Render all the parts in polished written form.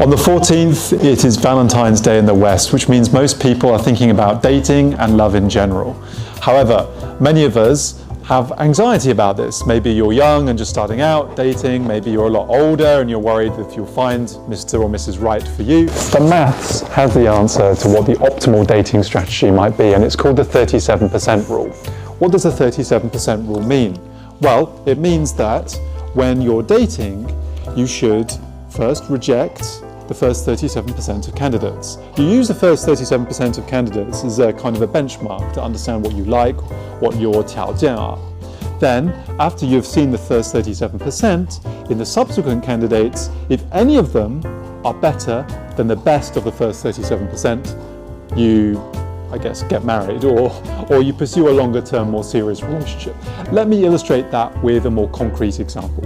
On the 14th, it is Valentine's Day in the West, which means most people are thinking about dating and love in general. However, many of us have anxiety about this. Maybe you're young and just starting out dating, maybe you're a lot older and you're worried if you'll find Mr. or Mrs. Right for you. The maths has the answer to what the optimal dating strategy might be, and it's called the 37% rule. What does the 37% rule mean? Well, it means that when you're dating, you should first reject the first 37% of candidates. You use the first 37% of candidates as a kind of a benchmark to understand what you like, what your 条件are. Then, after you've seen the first 37%, in the subsequent candidates, if any of them are better than the best of the first 37%, you, I guess, get married or you pursue a longer term, more serious relationship. Let me illustrate that with a more concrete example.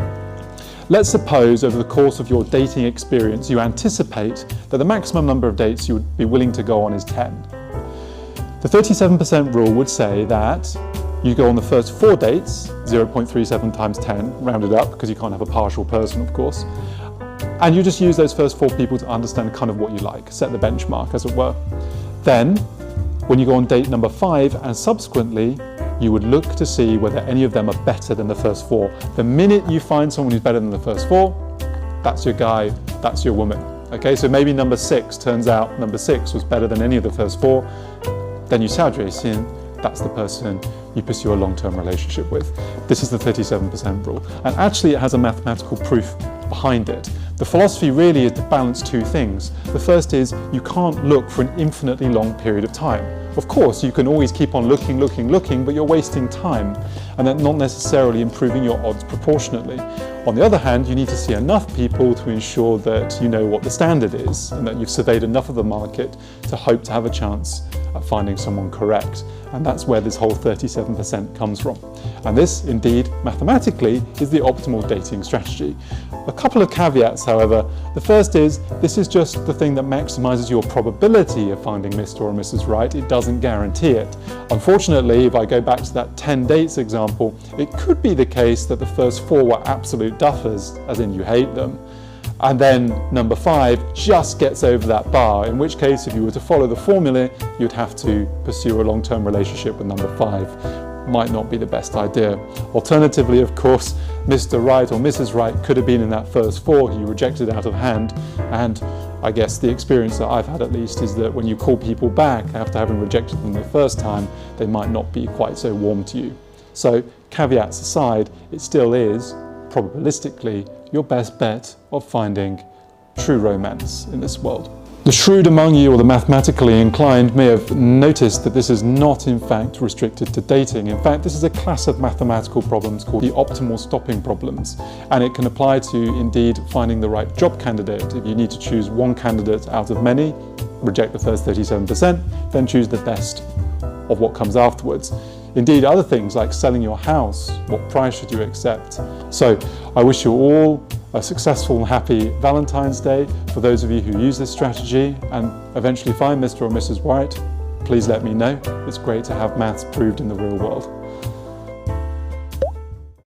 Let's suppose over the course of your dating experience, you anticipate that the maximum number of dates you would be willing to go on is 10. The 37% rule would say that you go on the first 4 dates, 0.37 times 10, rounded up, because you can't have a partial person, of course. And you just use those first 4 people to understand kind of what you like, set the benchmark, as it were. Then, when you go on date number 5 and subsequently, you would look to see whether any of them are better than the first 4. The minute you find someone who's better than the first 4, that's your guy, that's your woman. Okay, so maybe number 6 turns out number 6 was better than any of the first 4. Then you 下决心, that's the person you pursue a long-term relationship with. This is the 37% rule. And actually it has a mathematical proof behind it. The philosophy really is to balance 2 things. The first is you can't look for an infinitely long period of time. Of course, you can always keep on looking, but you're wasting time and then not necessarily improving your odds proportionately. On the other hand, you need to see enough people to ensure that you know what the standard is and that you've surveyed enough of the market to hope to have a chance at finding someone correct. And that's where this whole 37% comes from. And this, indeed, mathematically, is the optimal dating strategy. A couple of caveats, however. The first is, this is just the thing that maximizes your probability of finding Mr. or Mrs. Right. It doesn't guarantee it. Unfortunately, if I go back to that 10 dates example, it could be the case that the first 4 were absolute duffers, as in you hate them. And then number 5 just gets over that bar, in which case if you were to follow the formula, you'd have to pursue a long-term relationship with number 5. Might not be the best idea. Alternatively, of course, Mr. Right or Mrs. Right could have been in that first 4 you rejected out of hand, and I guess the experience that I've had at least is that when you call people back after having rejected them the first time, they might not be quite so warm to you. So, caveats aside, it still is, probabilistically, your best bet of finding true romance in this world. The shrewd among you or the mathematically inclined may have noticed that this is not in fact restricted to dating. In fact, this is a class of mathematical problems called the optimal stopping problems, and it can apply to indeed finding the right job candidate. If you need to choose one candidate out of many, reject the first 37%, then choose the best of what comes afterwards. Indeed, other things like selling your house, what price should you accept? So I wish you all a successful and happy Valentine's Day. For those of you who use this strategy and eventually find Mr. or Mrs. Right, please let me know. It's great to have maths proved in the real world.